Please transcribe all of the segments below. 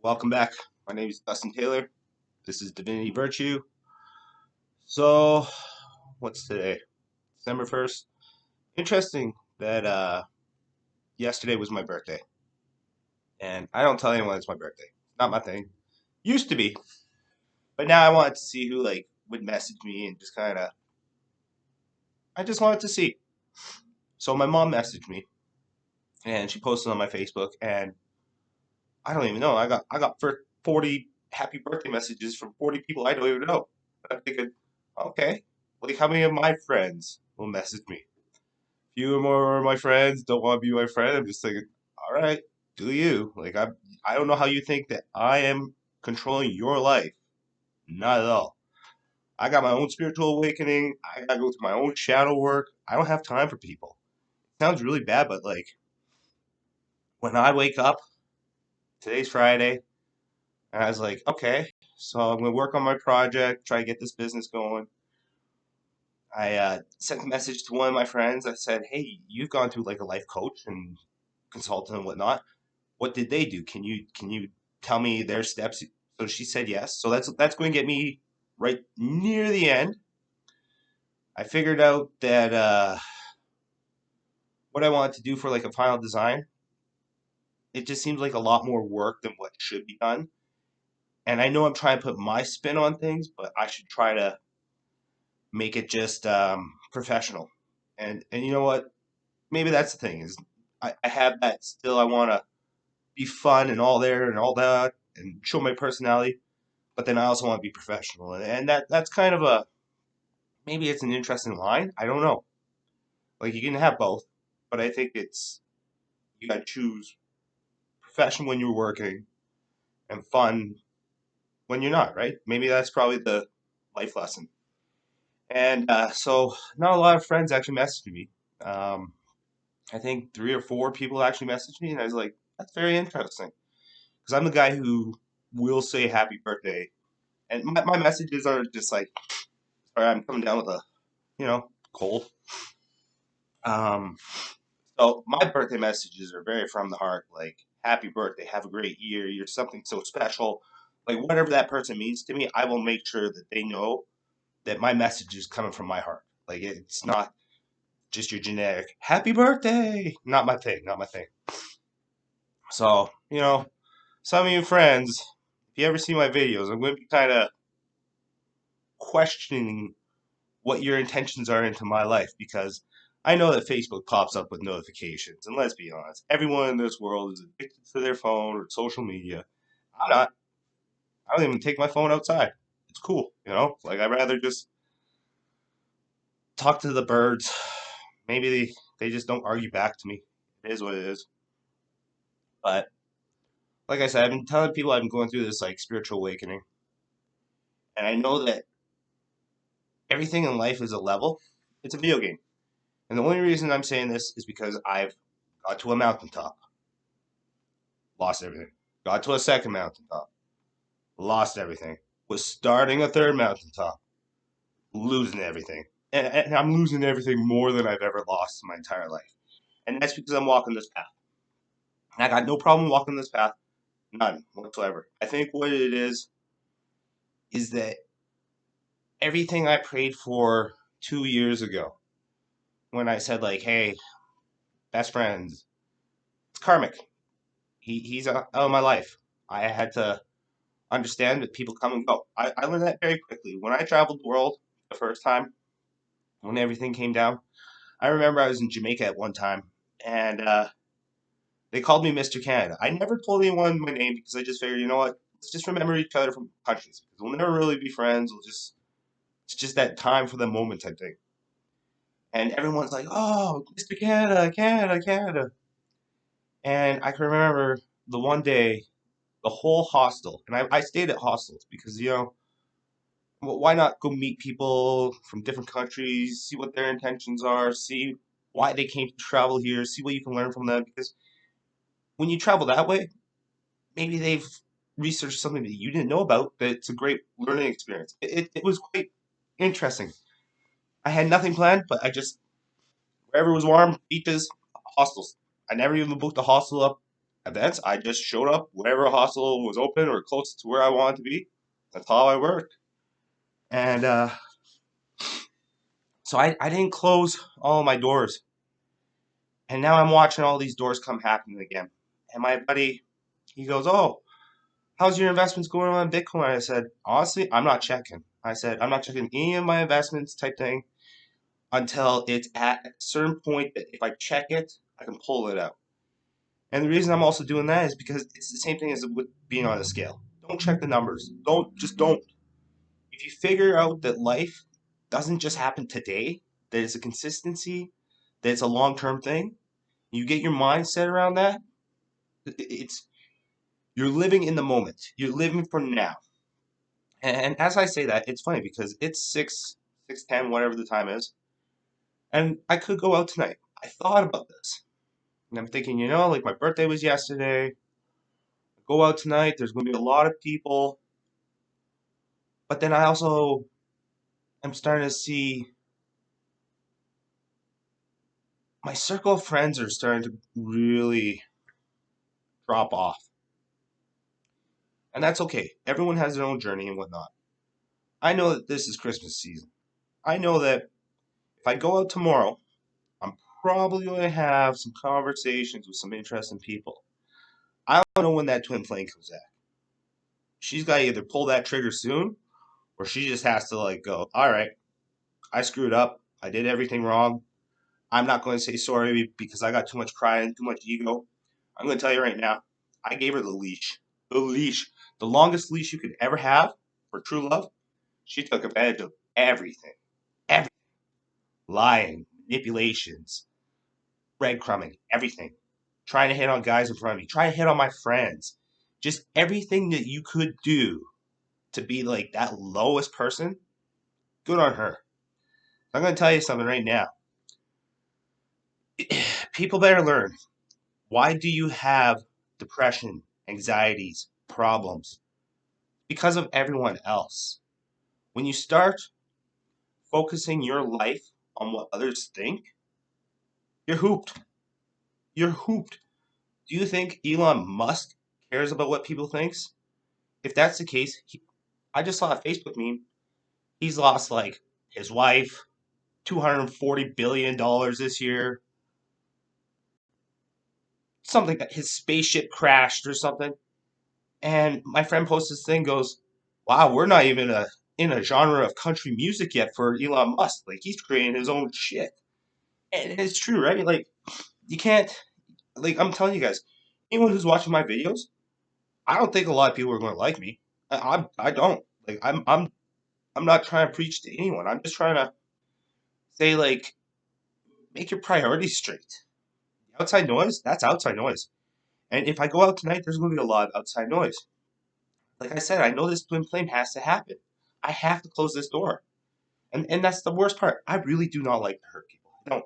Welcome back. My name is Dustin Taylor. This is Divinity Virtue. So, what's today? December 1st. Interesting that yesterday was my birthday. And I don't tell anyone it's my birthday. Not my thing. Used to be. But now I wanted to see who would message me and just kind of I just wanted to see. So my mom messaged me and she posted on my Facebook and I don't even know. I got 40 happy birthday messages from 40 people I don't even know. I'm thinking, okay, like how many of my friends will message me? Few or more of my friends don't want to be my friend. I'm just thinking, all right, do you? I don't know how you think that I am controlling your life. Not at all. I got my own spiritual awakening. I gotta go through my own shadow work. I don't have time for people. Sounds really bad, but when I wake up, today's Friday, and I was like, okay, so I'm gonna work on my project, try to get this business going. I sent a message to one of my friends. I said, "Hey, you've gone through like a life coach and consultant and whatnot. What did they do? Can you tell me their steps?" So she said yes. So that's going to get me right near the end. I figured out that what I wanted to do for like a final design, it just seems like a lot more work than what should be done. And I know I'm trying to put my spin on things, but I should try to make it just professional. And you know what? Maybe that's the thing is I have that still. I want to be fun and all there and all that and show my personality, but then I also want to be professional. And that's kind of a maybe it's an interesting line. I don't know. Like you can have both, but I think it's you got to choose professional when you're working and fun when you're not, right? Maybe that's probably the life lesson. And so not a lot of friends actually messaged me. Um, I think three or four people actually messaged me, and I was like, that's very interesting. Because I'm the guy who will say happy birthday. And my messages are just like, sorry, I'm coming down with a, cold. Um, so my birthday messages are very from the heart, like, happy birthday, have a great year, you're something so special. Like, whatever that person means to me, I will make sure that they know that my message is coming from my heart. Like, it's not just your generic, happy birthday. Not my thing, not my thing. So, some of you friends, if you ever see my videos, I'm going to be kind of questioning what your intentions are into my life because I know that Facebook pops up with notifications. And let's be honest, everyone in this world is addicted to their phone or social media. I'm not. I don't even take my phone outside. It's cool, I'd rather just talk to the birds. Maybe they just don't argue back to me. It is what it is. But like I said, I've been telling people I've been going through this like spiritual awakening. And I know that everything in life is a level. It's a video game. And the only reason I'm saying this is because I've got to a mountaintop, lost everything. Got to a second mountaintop, lost everything. Was starting a third mountaintop, losing everything. And I'm losing everything more than I've ever lost in my entire life. And that's because I'm walking this path. And I got no problem walking this path, none whatsoever. I think what it is that everything I prayed for 2 years ago, when I said like, "Hey, best friends," it's karmic. He's out of my life. I had to understand that people come and go. I learned that very quickly. When I traveled the world the first time, when everything came down, I remember I was in Jamaica at one time, and they called me Mr. Canada. I never told anyone my name because I just figured, you know what? Let's just remember each other from countries because we'll never really be friends. It's just that time for the moment type thing. And everyone's like, "Oh, Mr. Canada, Canada, Canada." And I can remember the one day, the whole hostel, and I stayed at hostels because, why not go meet people from different countries, see what their intentions are, see why they came to travel here, see what you can learn from them. Because when you travel that way, maybe they've researched something that you didn't know about. That it's a great learning experience. It was quite interesting. I had nothing planned, but I just wherever was warm, beaches, hostels. I never even booked a hostel up. events. I just showed up wherever a hospital was open or close to where I wanted to be. That's how I worked. And so I didn't close all my doors. And now I'm watching all these doors come happening again. And my buddy, he goes, "Oh, how's your investments going on in Bitcoin?" I said, "Honestly, I'm not checking." I said, "I'm not checking any of my investments type thing until it's at a certain point that if I check it, I can pull it out." And the reason I'm also doing that is because it's the same thing as with being on a scale. Don't check the numbers. Don't. If you figure out that life doesn't just happen today, that it's a consistency, that it's a long term thing, you get your mindset around that, it's you're living in the moment. You're living for now. And as I say that, it's funny because it's 6:10, whatever the time is, and I could go out tonight. I thought about this. And I'm thinking, like my birthday was yesterday. Go out tonight, there's gonna be a lot of people. But then I also am starting to see my circle of friends are starting to really drop off. And that's okay. Everyone has their own journey and whatnot. I know that this is Christmas season. I know that if I go out tomorrow, I'm probably going to have some conversations with some interesting people. I don't know when that twin flame comes back. She's got to either pull that trigger soon or she just has to like go, all right, I screwed up. I did everything wrong. I'm not going to say sorry because I got too much pride and too much ego. I'm going to tell you right now, I gave her the leash. The leash. The longest leash you could ever have for true love. She took advantage of everything. Everything. Lying, manipulations, breadcrumbing, everything. Trying to hit on guys in front of me. Trying to hit on my friends. Just everything that you could do to be like that lowest person. Good on her. I'm going to tell you something right now. People better learn. Why do you have depression, anxieties, problems? Because of everyone else. When you start focusing your life on what others think, you're hooped. You're hooped. Do you think Elon Musk cares about what people thinks? If that's the case, I just saw a Facebook meme. He's lost like his wife, $240 billion this year. Something that his spaceship crashed or something. And my friend posts this thing, goes, "Wow, we're not even in a genre of country music yet for Elon Musk. Like he's creating his own shit." And it's true, right? Like you can't. Like I'm telling you guys, anyone who's watching my videos, I don't think a lot of people are going to like me. I don't. Like I'm not trying to preach to anyone. I'm just trying to say like make your priorities straight. Outside noise, that's outside noise. And if I go out tonight, there's going to be a lot of outside noise. Like I said, I know this twin flame has to happen. I have to close this door. And that's the worst part. I really do not like to hurt people. I don't.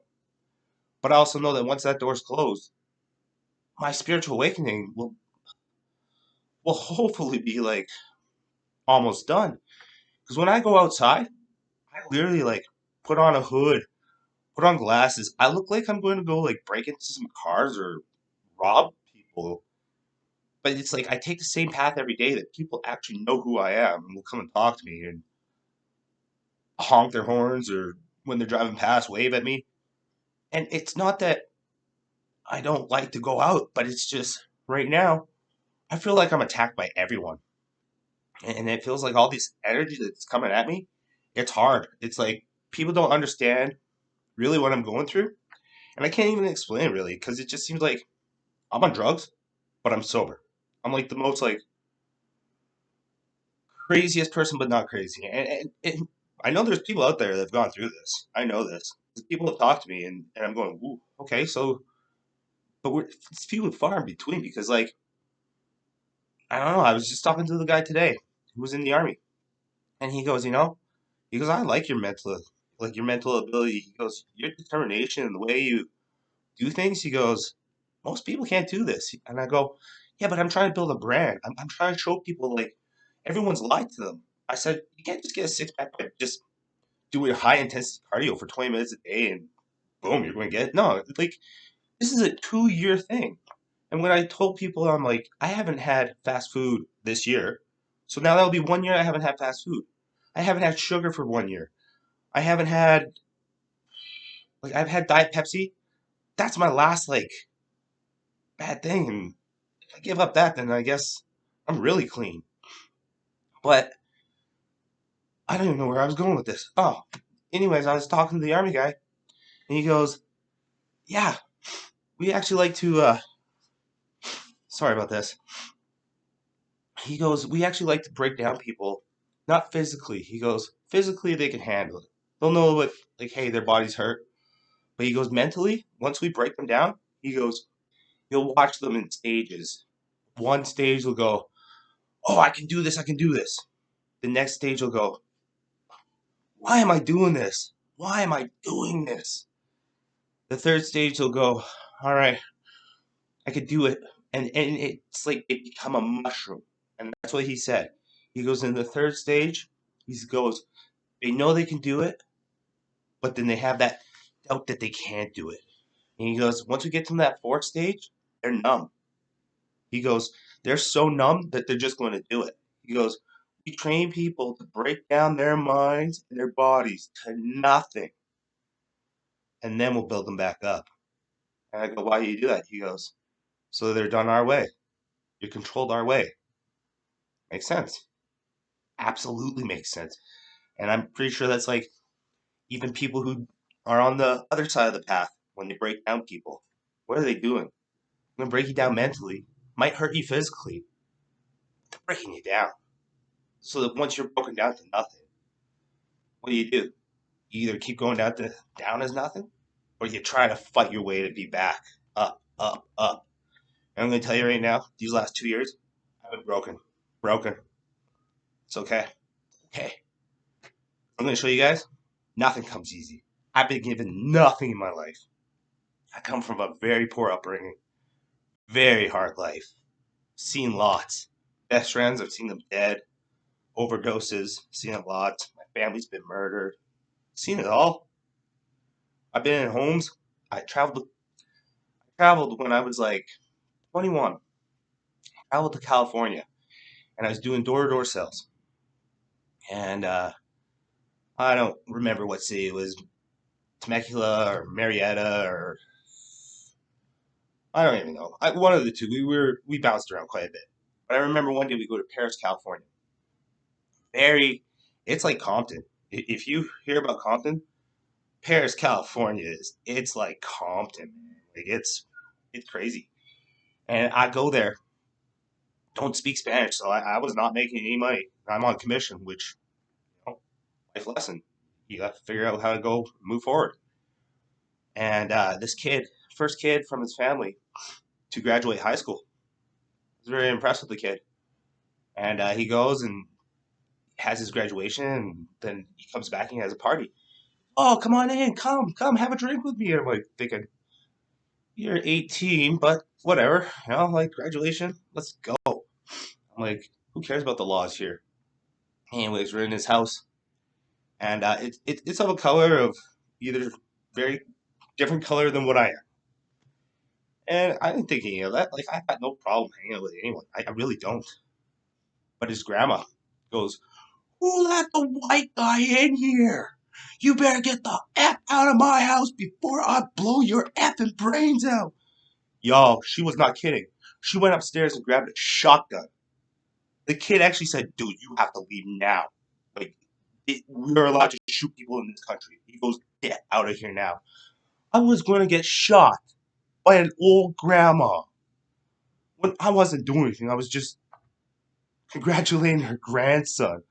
But I also know that once that door's closed, my spiritual awakening will hopefully be like almost done. Because when I go outside, I literally like put on a hood, put on glasses. I look like I'm going to go like break into some cars or rob people. But it's like I take the same path every day that people actually know who I am and will come and talk to me and honk their horns or when they're driving past, wave at me. And it's not that I don't like to go out, but it's just right now I feel like I'm attacked by everyone. And it feels like all this energy that's coming at me, it's hard. It's like people don't understand really what I'm going through. And I can't even explain it really because it just seems like I'm on drugs, but I'm sober. I'm like the most like craziest person, but not crazy. And I know there's people out there that have gone through this. I know this. People have talked to me, and I'm going, ooh, okay, so, but it's few and far in between because, like, I don't know. I was just talking to the guy today who was in the army, and he goes, I like your mental ability. He goes, your determination and the way you do things. He goes, most people can't do this. And I go, yeah, but I'm trying to build a brand. I'm trying to show people like everyone's lied to them. I said, you can't just get a six pack by just doing high intensity cardio for 20 minutes a day and boom, you're going to get it. No, like this is a 2 year thing. And when I told people, I'm like, I haven't had fast food this year. So now that'll be 1 year I haven't had fast food. I haven't had sugar for 1 year. I haven't had, like, I've had Diet Pepsi. That's my last, like, bad thing. And if I give up that, then I guess I'm really clean. But I don't even know where I was going with this. Oh, anyways, I was talking to the army guy, and he goes, yeah, we actually like to, sorry about this. He goes, we actually like to break down people, not physically. He goes, physically they can handle it. They'll know what, like, hey, their body's hurt. But he goes, mentally, once we break them down, he goes, you'll watch them in stages. One stage will go, oh, I can do this, I can do this. The next stage will go, why am I doing this? Why am I doing this? The third stage will go, all right, I could do it. And it's like they become a mushroom. And that's what he said. He goes, in the third stage, he goes, they know they can do it, but then they have that doubt that they can't do it. And he goes, once we get to that fourth stage, they're numb. He goes, they're so numb that they're just going to do it. He goes, we train people to break down their minds and their bodies to nothing, and then we'll build them back up. And I go, why do you do that? He goes, so they're done our way. You're controlled our way. Makes sense. Absolutely makes sense. And I'm pretty sure that's like even people who are on the other side of the path when they break down people. What are they doing? They're going to break you down mentally. Might hurt you physically. They're breaking you down. So that once you're broken down to nothing, what do? You either keep going down as nothing, or you try to fight your way to be back up, up, up. And I'm going to tell you right now, these last 2 years, I've been broken. Broken. It's okay. Okay. I'm going to show you guys, nothing comes easy. I've been given nothing in my life. I come from a very poor upbringing, very hard life. Seen lots. Best friends, I've seen them dead. Overdoses, seen a lot. My family's been murdered. Seen it all. I've been in homes. I traveled when I was like 21. Traveled to California, and I was doing door-to-door sales. And I don't remember what city it was, Temecula or Marietta or I don't even know. One of the two. We bounced around quite a bit. But I remember one day we go to Paris, California. Very, it's like Compton. If you hear about Compton, Paris, California it's like Compton, man. Like it's crazy. And I go there, don't speak Spanish, so I was not making any money. I'm on commission, which life lesson. You got to figure out how to go move forward. And this kid, first kid from his family to graduate high school, I was very impressed with the kid. And he goes and has his graduation, and then he comes back and he has a party. Oh, come on in, come, have a drink with me. And I'm like thinking, you're 18, but whatever, like graduation, let's go. I'm like, who cares about the laws here? Anyways, we're in his house, and it's of a color of either very different color than what I am. And I didn't think any of that. Like, I got no problem hanging out with anyone. I really don't. But his grandma goes, who let the white guy in here? You better get the F out of my house before I blow your effing brains out. Y'all, she was not kidding. She went upstairs and grabbed a shotgun. The kid actually said, dude, you have to leave now. Like, we're allowed to shoot people in this country. He goes, get out of here now. I was going to get shot by an old grandma. When I wasn't doing anything, I was just congratulating her grandson.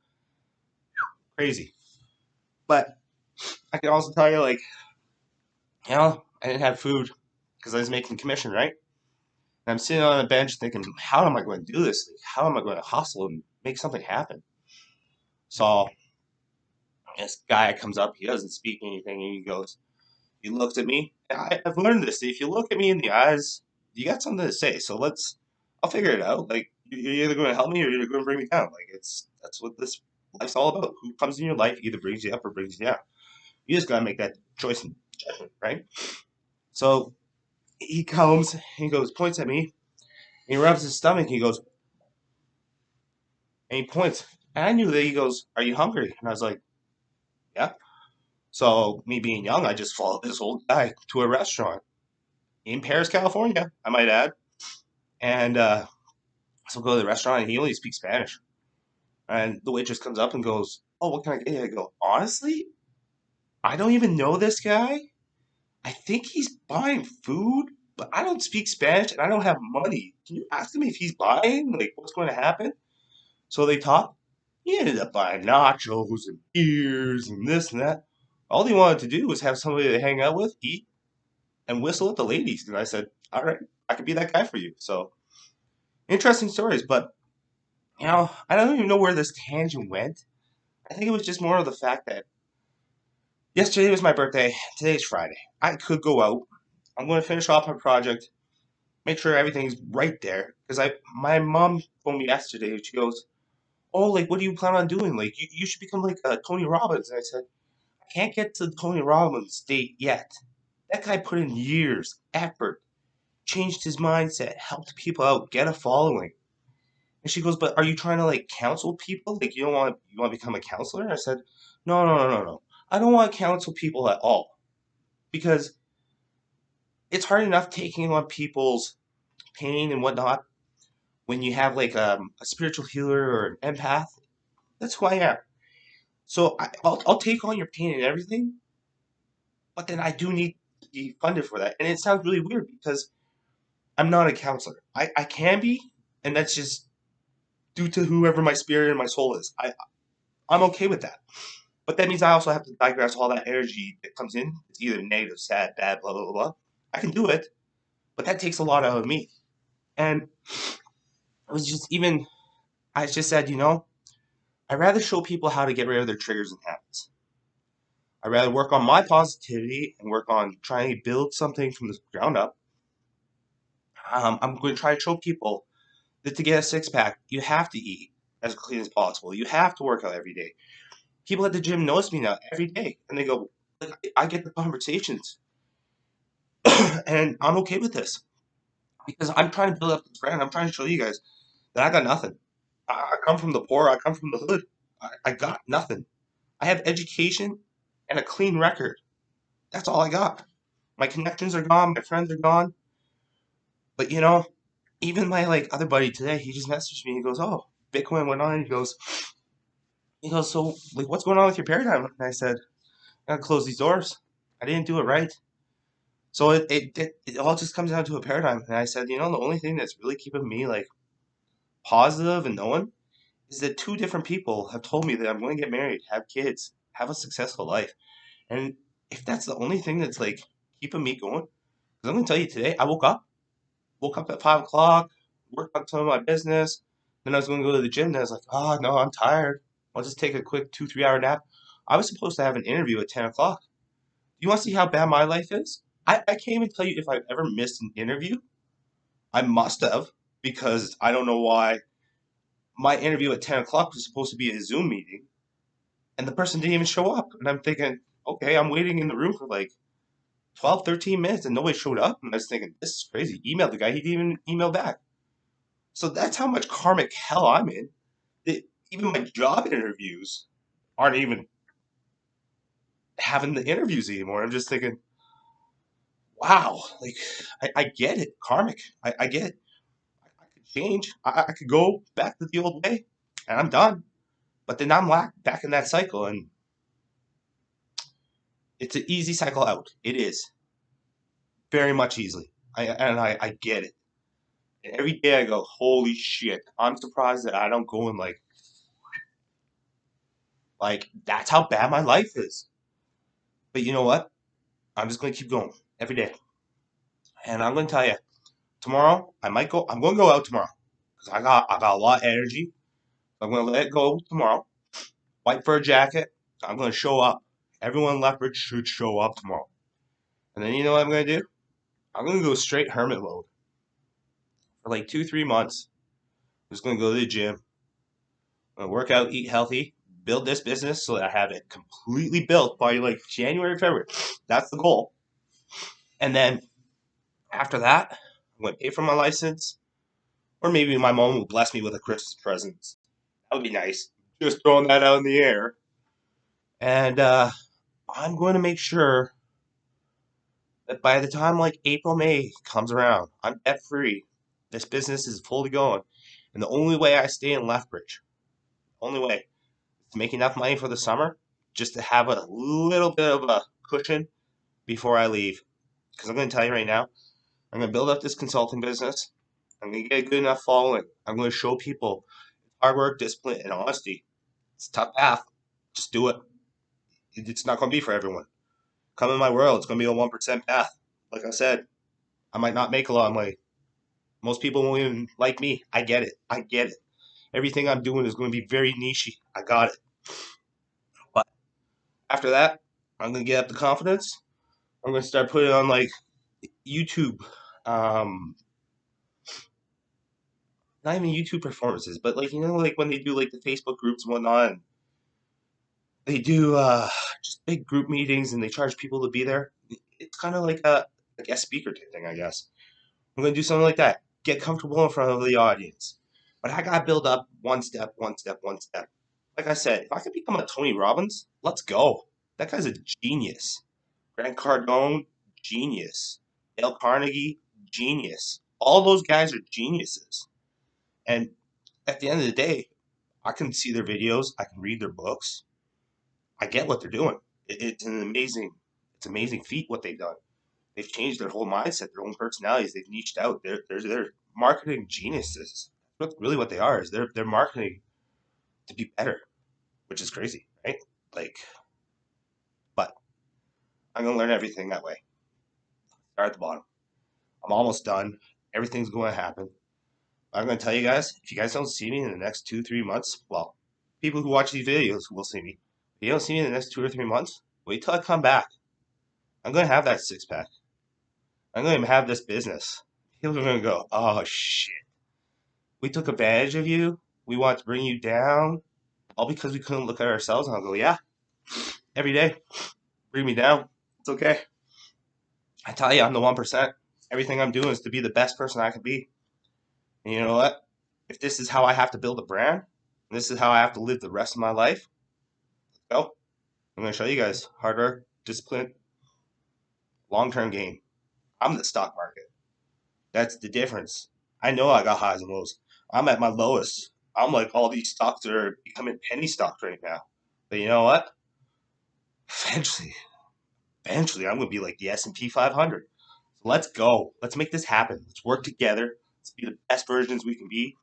Crazy. But I can also tell you, like, I didn't have food because I was making commission, right? And I'm sitting on a bench thinking, how am I going to do this? Like, how am I going to hustle and make something happen? So this guy comes up, he doesn't speak anything, and he looks at me. And I've learned this. If you look at me in the eyes, you got something to say. So I'll figure it out. Like, you're either going to help me or you're going to bring me down. Like, that's what this life's all about. Who comes in your life either brings you up or brings you down. You just got to make that choice and judgment, right? So he comes, he goes, points at me. He rubs his stomach. He goes, and he points. And I knew that he goes, "Are you hungry?" And I was like, "Yeah." So me being young, I just followed this old guy to a restaurant in Paris, California, I might add. And so go to the restaurant, and he only speaks Spanish. And the waitress comes up and goes, "Oh, what can I get you?" I go, "Honestly, I don't even know this guy. I think he's buying food, but I don't speak Spanish and I don't have money. Can you ask him if he's buying? Like, what's going to happen?" So they talked. He ended up buying nachos and beers and this and that. All he wanted to do was have somebody to hang out with, eat, and whistle at the ladies. And I said, "All right, I could be that guy for you." So interesting stories, but I don't even know where this tangent went. I think it was just more of the fact that yesterday was my birthday. Today's Friday. I could go out. I'm going to finish off my project, make sure everything's right there. Because my mom told me yesterday, she goes, "Oh, like, what do you plan on doing? Like, you should become like Tony Robbins." And I said, "I can't get to the Tony Robbins state yet. That guy put in years, effort, changed his mindset, helped people out, get a following." And she goes, "But are you trying to like counsel people? Like, you want to become a counselor?" And I said, "No, no, no, no, no. I don't want to counsel people at all because it's hard enough taking on people's pain and whatnot when you have like a spiritual healer or an empath. That's who I am. So I'll take on your pain and everything, but then I do need to be funded for that." And it sounds really weird because I'm not a counselor. I can be, and that's just due to whoever my spirit and my soul is. I'm okay with that. But that means I also have to digress all that energy that comes in. It's either negative, sad, bad, blah, blah, blah, blah. I can do it, but that takes a lot out of me. And it was just even, I just said, I'd rather show people how to get rid of their triggers and habits. I'd rather work on my positivity and work on trying to build something from the ground up. I'm going to try to show people that to get a six pack, you have to eat as clean as possible. You have to work out every day. People at the gym notice me now every day, and they go, like, I get the conversations, and I'm okay with this because I'm trying to build up this brand. I'm trying to show you guys that I got nothing. I come from the poor. I come from the hood. I got nothing. I have education and a clean record. That's all I got. My connections are gone. My friends are gone. But even my like other buddy today, he just messaged me. He goes, "Oh, Bitcoin went on." He goes, "So like, what's going on with your paradigm?" And I said, "I gotta close these doors. I didn't do it right." So it all just comes down to a paradigm. And I said, the only thing that's really keeping me like positive and knowing is that two different people have told me that I'm going to get married, have kids, have a successful life. And if that's the only thing that's like keeping me going, because I'm going to tell you today, I woke up at 5 o'clock, worked on some of my business. Then I was going to go to the gym. And I was like, "Oh no, I'm tired. I'll just take a quick 2, 3 hour nap." I was supposed to have an interview at 10 o'clock. You want to see how bad my life is? I can't even tell you if I've ever missed an interview. I must have, because I don't know why my interview at 10 o'clock was supposed to be a Zoom meeting and the person didn't even show up. And I'm thinking, okay, I'm waiting in the room for like 12, 13 minutes and nobody showed up. And I was thinking, this is crazy. Email the guy, he didn't even email back. So that's how much karmic hell I'm in. That even my job interviews aren't even having the interviews anymore. I'm just thinking, wow, like I get it, karmic. I get it. I could change. I could go back to the old way, and I'm done. But then I'm back in that cycle, and it's an easy cycle out. It is very much easily. I get it. And every day I go, holy shit! I'm surprised that I don't go in like that's how bad my life is. But you know what? I'm just gonna keep going every day, and I'm gonna tell you tomorrow I might go. I'm gonna go out tomorrow because I got a lot of energy. I'm gonna let it go tomorrow. White fur jacket. I'm gonna show up. Everyone in Leopard should show up tomorrow. And then you know what I'm gonna do? I'm gonna go straight hermit mode for like 2, 3 months. I'm just gonna go to the gym. I'm gonna work out, eat healthy, build this business so that I have it completely built by like January, February. That's the goal. And then after that, I'm gonna pay for my license. Or maybe my mom will bless me with a Christmas present. That would be nice. Just throwing that out in the air. And I'm going to make sure that by the time like April, May comes around, I'm debt free. This business is fully going. And the only way I stay in Lethbridge, only way, is to make enough money for the summer just to have a little bit of a cushion before I leave. Because I'm going to tell you right now, I'm going to build up this consulting business. I'm going to get a good enough following. I'm going to show people hard work, discipline, and honesty. It's a tough path. Just do it. It's not going to be for everyone. Come in my world. It's going to be a 1% path. Like I said, I might not make a lot of money. Most people won't even like me. I get it. I get it. Everything I'm doing is going to be very nichey. I got it. But after that, I'm going to get up the confidence. I'm going to start putting on like YouTube, um, not even YouTube performances, but like, like when they do like the Facebook groups and whatnot, and they do just big group meetings and they charge people to be there. It's kind of like a guest speaker type thing, I guess. I'm going to do something like that. Get comfortable in front of the audience. But I got to build up one step, one step, one step. Like I said, if I could become a Tony Robbins, let's go. That guy's a genius. Grant Cardone, genius. Dale Carnegie, genius. All those guys are geniuses. And at the end of the day, I can see their videos, I can read their books. I get what they're doing. It's an amazing feat what they've done. They've changed their whole mindset, their own personalities. They've niched out. They're marketing geniuses. That's really what they are. Is they're marketing to be better, which is crazy, right? Like, but I'm gonna learn everything that way. Start at the bottom. I'm almost done. Everything's going to happen. I'm gonna tell you guys. If you guys don't see me in the next 2-3 months, well, people who watch these videos will see me. If you don't see me in the next 2 or 3 months, wait till I come back. I'm gonna have that 6 pack. I'm gonna have this business. People are gonna go, oh shit. We took advantage of you. We want to bring you down, all because we couldn't look at ourselves. And I'll go, yeah, every day, bring me down. It's okay. I tell you, I'm the 1%. Everything I'm doing is to be the best person I can be. And you know what? If this is how I have to build a brand, and this is how I have to live the rest of my life, go. I'm going to show you guys hard work, discipline, long term game. I'm the stock market. That's the difference. I know I got highs and lows. I'm at my lowest. I'm like all these stocks are becoming penny stocks right now. But you know what? Eventually, eventually, I'm gonna be like the S&P 500. So let's go. Let's make this happen. Let's work together. Let's be the best versions we can be.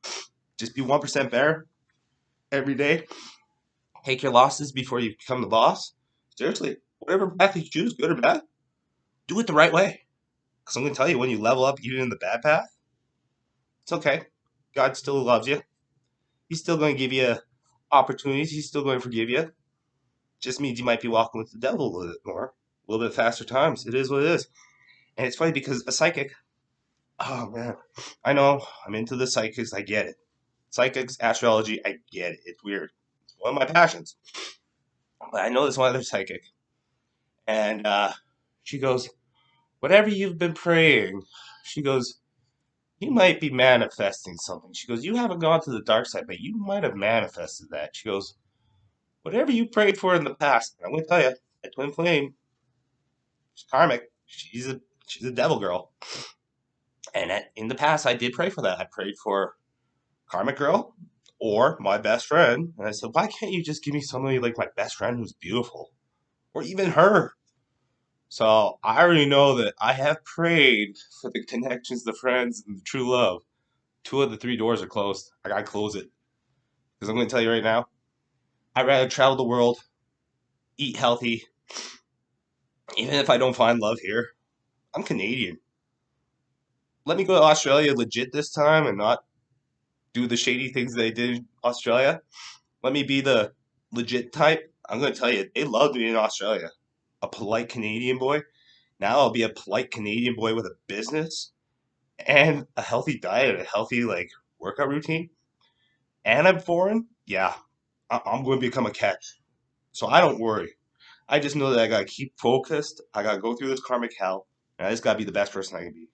Just be 1% better every day. Take your losses before you become the boss. Seriously, whatever path you choose, good or bad, do it the right way. Because I'm gonna tell you, when you level up, even in the bad path, it's okay. God still loves you. He's still going to give you opportunities. He's still going to forgive you. Just means you might be walking with the devil a little bit more, a little bit faster times. It is what it is. And it's funny because a psychic, oh man, I know I'm into the psychics. I get it. Psychics, astrology, I get it. It's weird. It's one of my passions. But I know this one other psychic. And she goes, whatever you've been praying, she goes, you might be manifesting something. She goes, you haven't gone to the dark side, but you might have manifested that. She goes, whatever you prayed for in the past, I'm going to tell you, that twin flame, she's karmic. She's a devil girl. And in the past, I did pray for that. I prayed for karmic girl or my best friend. And I said, why can't you just give me somebody like my best friend who's beautiful? Or even her. So I already know that I have prayed for the connections, the friends, and the true love. 2 of the 3 doors are closed. I gotta close it. Because I'm gonna tell you right now, I'd rather travel the world, eat healthy, even if I don't find love here. I'm Canadian. Let me go to Australia legit this time and not do the shady things they did in Australia. Let me be the legit type. I'm gonna tell you, they loved me in Australia. A polite Canadian boy. Now I'll be a polite Canadian boy with a business and a healthy diet, a healthy like workout routine. And I'm foreign. Yeah, I'm going to become a catch. So I don't worry. I just know that I gotta keep focused. I gotta go through this karmic hell, and I just gotta be the best person I can be.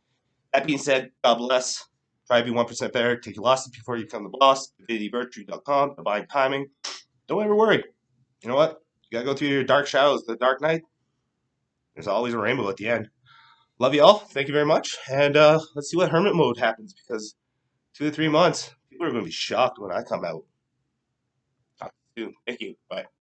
That being said, God bless. Try to be 1% better. Take your losses before you become the boss. DivinityVirtue.com. Divine timing. Don't ever worry. You know what? You gotta go through your dark shadows, the dark night. There's always a rainbow at the end. Love you all. Thank you very much. And let's see what hermit mode happens because 2 to 3 months, people are going to be shocked when I come out. Talk to you soon. Thank you. Bye.